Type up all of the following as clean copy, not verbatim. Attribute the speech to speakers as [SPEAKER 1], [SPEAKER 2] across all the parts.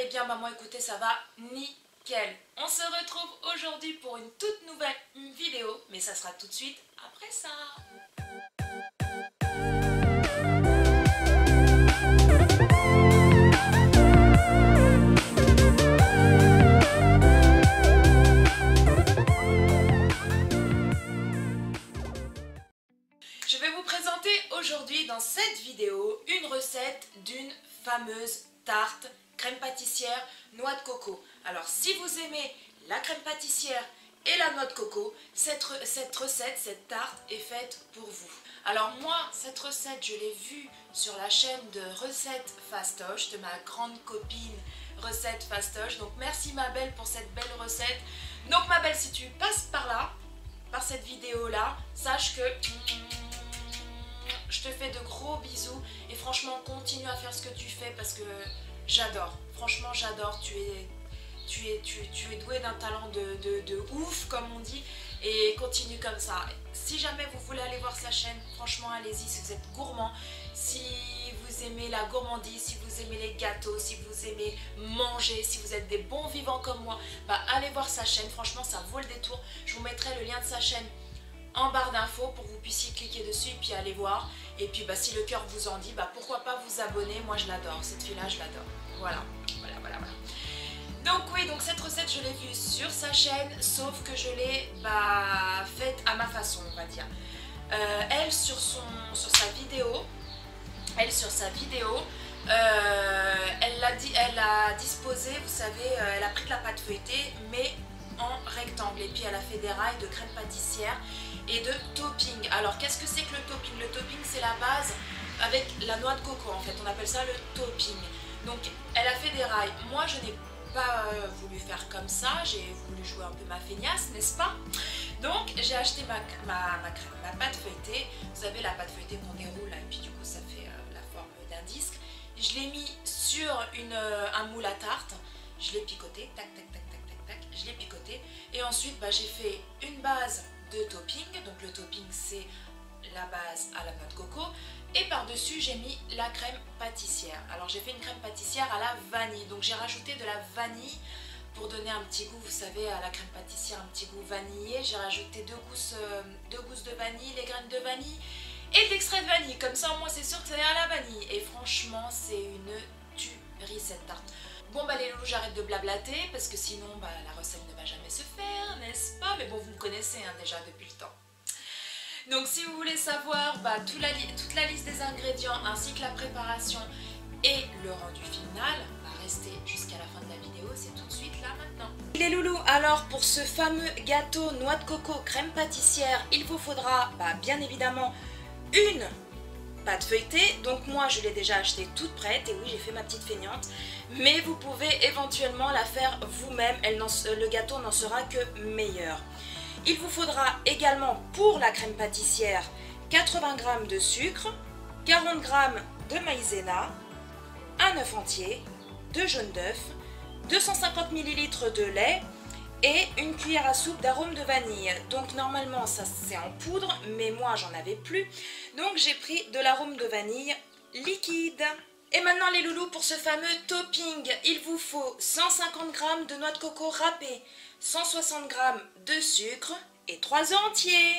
[SPEAKER 1] allez bien, bah moi écoutez ça va nickel. On se retrouve aujourd'hui pour une toute nouvelle vidéo, mais ça sera tout de suite après ça. Je vais vous présenter aujourd'hui dans cette vidéo une recette d'une fameuse tarte crème pâtissière noix de coco. Alors si vous aimez la crème pâtissière et la noix de coco, cette recette, cette tarte est faite pour vous. Alors moi, cette recette, je l'ai vue sur la chaîne de Recettes Fastoche de ma grande copine Recette Fastoche. Donc merci ma belle pour cette belle recette. Donc ma belle, si tu passes par là, par cette vidéo là, sache que je te fais de gros bisous et franchement continue à faire ce que tu fais parce que j'adore, franchement j'adore, tu es doué d'un talent de ouf comme on dit et continue comme ça. Si jamais vous voulez aller voir sa chaîne, franchement allez-y si vous êtes gourmand, si vous aimez la gourmandise, si vous aimez les gâteaux, si vous aimez manger, si vous êtes des bons vivants comme moi, bah allez voir sa chaîne, franchement ça vaut le détour. Je vous mettrai le lien de sa chaîne en barre d'infos pour que vous puissiez cliquer dessus et puis aller voir. Et puis bah, si le cœur vous en dit, bah, pourquoi pas vous abonner. Moi je l'adore, cette fille là je l'adore. Voilà. Donc oui, donc cette recette je l'ai vue sur sa chaîne, sauf que je l'ai faite à ma façon on va dire. Elle sur sa vidéo, elle a disposé, vous savez, elle a pris de la pâte feuilletée mais en rectangle et puis elle a fait des rails de crème pâtissière et de topping. Alors qu'est-ce que c'est que le topping? Le topping c'est la base avec la noix de coco en fait, on appelle ça le topping. Donc elle a fait des rails, moi je n'ai pas voulu faire comme ça, j'ai voulu jouer un peu ma feignasse, n'est-ce pas? Donc j'ai acheté ma pâte feuilletée, vous savez la pâte feuilletée qu'on déroule là, et puis du coup ça fait la forme d'un disque. Je l'ai mis sur un moule à tarte, je l'ai picoté, tac tac tac tac tac tac, je l'ai picoté et ensuite j'ai fait une base de topping, donc le topping c'est la base à la noix de coco et par-dessus j'ai mis la crème pâtissière. Alors j'ai fait une crème pâtissière à la vanille, donc j'ai rajouté de la vanille pour donner un petit goût, vous savez, à la crème pâtissière, un petit goût vanillé. J'ai rajouté deux gousses de vanille, les graines de vanille et de l'extrait de vanille, comme ça au moins c'est sûr que c'est à la vanille et franchement c'est une tuerie cette tarte. Bon les loulous, j'arrête de blablater parce que sinon la recette ne va jamais se faire, n'est-ce pas? Mais bon, vous me connaissez déjà depuis le temps. Donc si vous voulez savoir toute la liste des ingrédients ainsi que la préparation et le rendu final, restez jusqu'à la fin de la vidéo, c'est tout de suite là maintenant. Les loulous, alors pour ce fameux gâteau noix de coco crème pâtissière, il vous faudra bien évidemment une pâte feuilletée. Donc moi je l'ai déjà achetée toute prête et oui j'ai fait ma petite feignante, mais vous pouvez éventuellement la faire vous-même, le gâteau n'en sera que meilleur. Il vous faudra également pour la crème pâtissière 80 g de sucre, 40 g de maïzena, un œuf entier, 2 jaunes d'œufs, 250 ml de lait et une cuillère à soupe d'arôme de vanille. Donc normalement ça c'est en poudre, mais moi j'en avais plus, donc j'ai pris de l'arôme de vanille liquide. Et maintenant les loulous, pour ce fameux topping, il vous faut 150 g de noix de coco râpée, 160 g de sucre et 3 œufs entiers.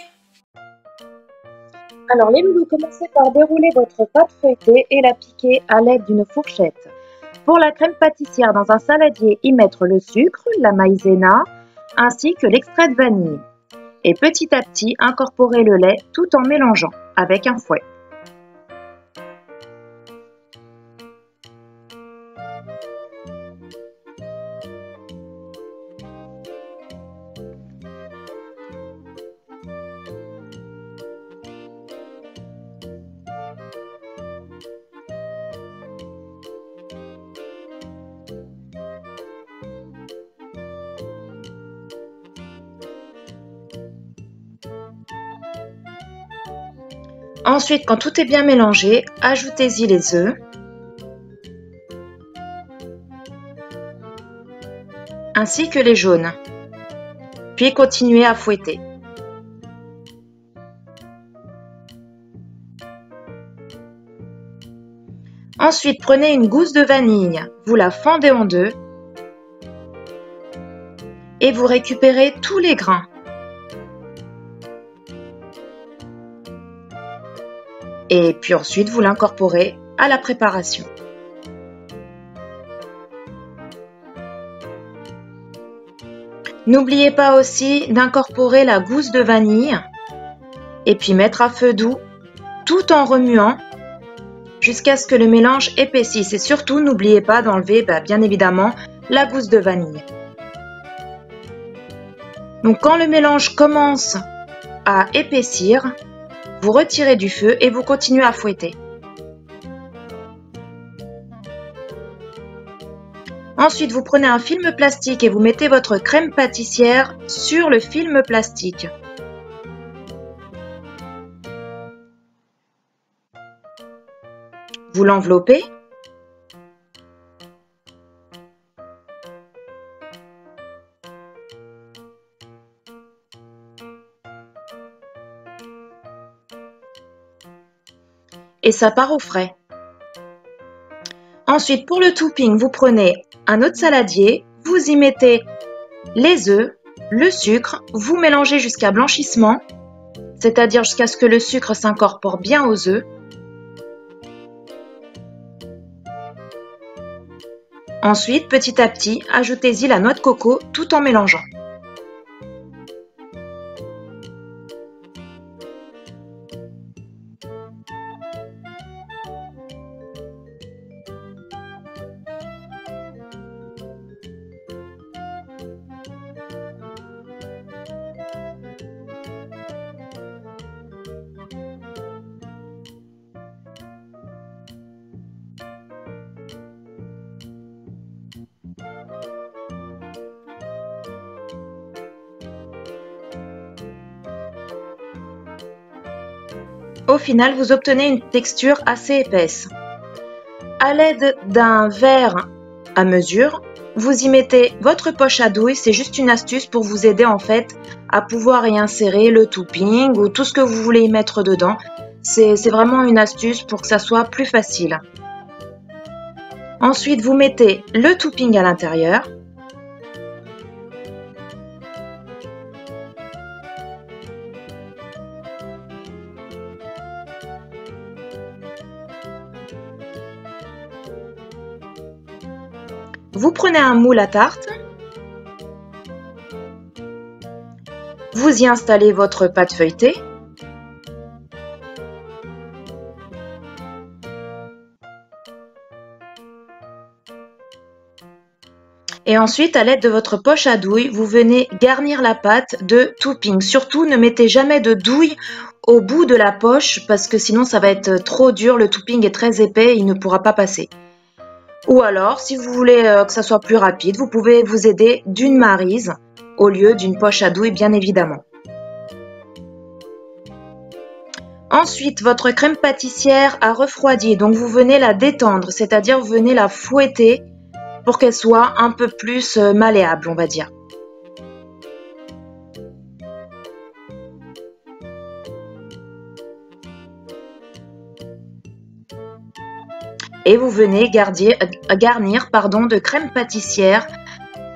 [SPEAKER 2] Alors les loulous, commencez par dérouler votre pâte feuilletée et la piquer à l'aide d'une fourchette. Pour la crème pâtissière, dans un saladier, y mettre le sucre, la maïzena ainsi que l'extrait de vanille. Et petit à petit, incorporer le lait tout en mélangeant avec un fouet. Ensuite, quand tout est bien mélangé, ajoutez-y les œufs, ainsi que les jaunes, puis continuez à fouetter. Ensuite, prenez une gousse de vanille, vous la fendez en deux et vous récupérez tous les grains. Et puis ensuite, vous l'incorporez à la préparation. N'oubliez pas aussi d'incorporer la gousse de vanille et puis mettre à feu doux tout en remuant jusqu'à ce que le mélange épaississe. Et surtout, n'oubliez pas d'enlever bien évidemment la gousse de vanille. Donc quand le mélange commence à épaissir, vous retirez du feu et vous continuez à fouetter. Ensuite, vous prenez un film plastique et vous mettez votre crème pâtissière sur le film plastique. Vous l'enveloppez. Et ça part au frais. Ensuite, pour le topping, vous prenez un autre saladier, vous y mettez les œufs, le sucre, vous mélangez jusqu'à blanchissement, c'est-à-dire jusqu'à ce que le sucre s'incorpore bien aux œufs. Ensuite, petit à petit, ajoutez-y la noix de coco tout en mélangeant. Au final, vous obtenez une texture assez épaisse. À l'aide d'un verre à mesure, vous y mettez votre poche à douille. C'est juste une astuce pour vous aider en fait à pouvoir y insérer le topping ou tout ce que vous voulez y mettre dedans. C'est vraiment une astuce pour que ça soit plus facile. Ensuite, vous mettez le topping à l'intérieur. Vous prenez un moule à tarte, vous y installez votre pâte feuilletée, et ensuite, à l'aide de votre poche à douille, vous venez garnir la pâte de topping. Surtout, ne mettez jamais de douille au bout de la poche parce que sinon ça va être trop dur, le topping est très épais et il ne pourra pas passer. Ou alors, si vous voulez que ça soit plus rapide, vous pouvez vous aider d'une maryse au lieu d'une poche à douille, bien évidemment. Ensuite, votre crème pâtissière a refroidi, donc vous venez la détendre, c'est-à-dire vous venez la fouetter pour qu'elle soit un peu plus malléable, on va dire. Et vous venez garnir de crème pâtissière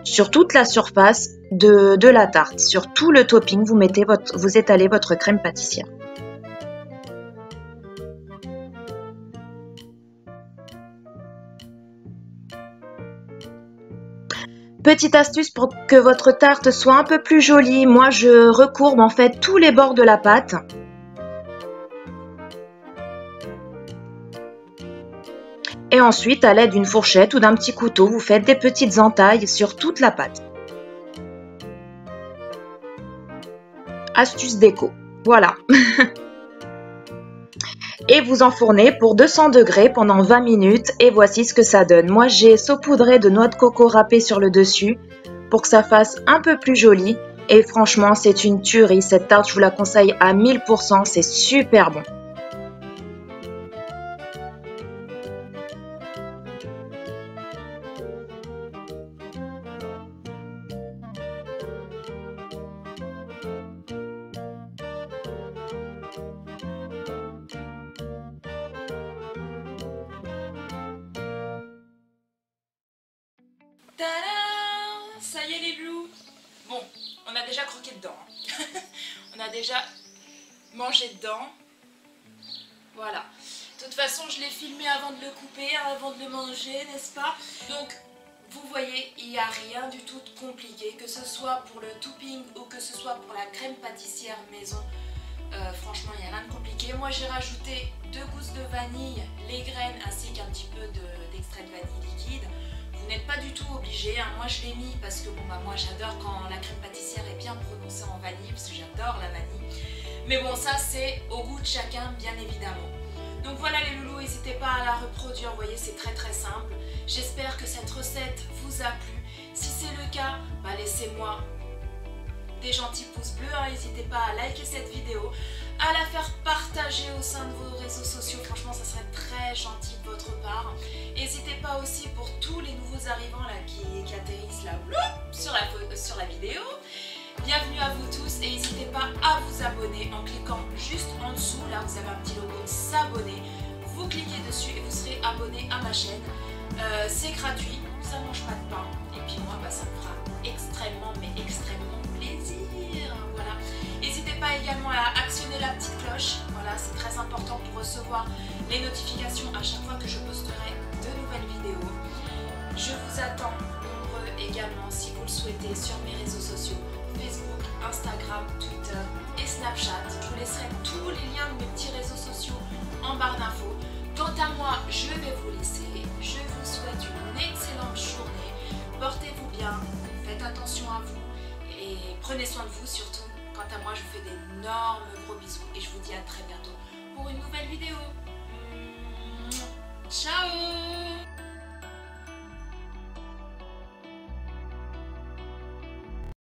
[SPEAKER 2] sur toute la surface de la tarte. Sur tout le topping, vous étalez votre crème pâtissière. Petite astuce pour que votre tarte soit un peu plus jolie, moi je recourbe en fait tous les bords de la pâte. Et ensuite, à l'aide d'une fourchette ou d'un petit couteau, vous faites des petites entailles sur toute la pâte. Astuce déco, voilà. Et vous enfournez pour 200 degrés pendant 20 minutes et voici ce que ça donne. Moi, j'ai saupoudré de noix de coco râpée sur le dessus pour que ça fasse un peu plus joli. Et franchement, c'est une tuerie. Cette tarte, je vous la conseille à 1000%, c'est super bon.
[SPEAKER 1] Tadam! Ça y est les loups. Bon, on a déjà croqué dedans. On a déjà mangé dedans. Voilà. De toute façon, je l'ai filmé avant de le couper, avant de le manger, n'est-ce pas? Donc, vous voyez, il n'y a rien du tout de compliqué, que ce soit pour le topping ou que ce soit pour la crème pâtissière maison. Franchement, il n'y a rien de compliqué. Moi, j'ai rajouté 2 gousses de vanille, les graines ainsi qu'un petit peu d'extrait de vanille liquide. Vous n'êtes pas du tout obligé, hein. Moi, je l'ai mis parce que bon, bah, moi, j'adore quand la crème pâtissière est bien prononcée en vanille, parce que j'adore la vanille. Mais bon, ça, c'est au goût de chacun, bien évidemment. Donc voilà les loulous, n'hésitez pas à la reproduire, vous voyez, c'est très simple. J'espère que cette recette vous a plu. Si c'est le cas, bah, laissez-moi des gentils pouces bleus, hein. N'hésitez pas à liker cette vidéo, à la faire partager au sein de vos réseaux sociaux, franchement ça serait très gentil de votre part. N'hésitez pas aussi pour tous les nouveaux arrivants là qui atterrissent là sur la vidéo. Bienvenue à vous tous et n'hésitez pas à vous abonner en cliquant juste en dessous, là vous avez un petit logo s'abonner, vous cliquez dessus et vous serez abonné à ma chaîne. C'est gratuit, ça ne mange pas de pain et puis moi bah, ça me fera extrêmement plaisir. Voilà. N'hésitez pas également à actionner la petite cloche, voilà, c'est très important pour recevoir les notifications à chaque fois que je posterai de nouvelles vidéos. Je vous attends nombreux également si vous le souhaitez sur mes réseaux sociaux, Facebook, Instagram, Twitter et Snapchat. Je vous laisserai tous les liens de mes petits réseaux sociaux en barre d'infos. Quant à moi, je vais vous laisser. Je vous souhaite une excellente journée. Portez-vous bien, faites attention à vous et prenez soin de vous surtout. Quant à moi, je vous fais d'énormes gros bisous et je vous dis à très bientôt pour une nouvelle vidéo. Ciao!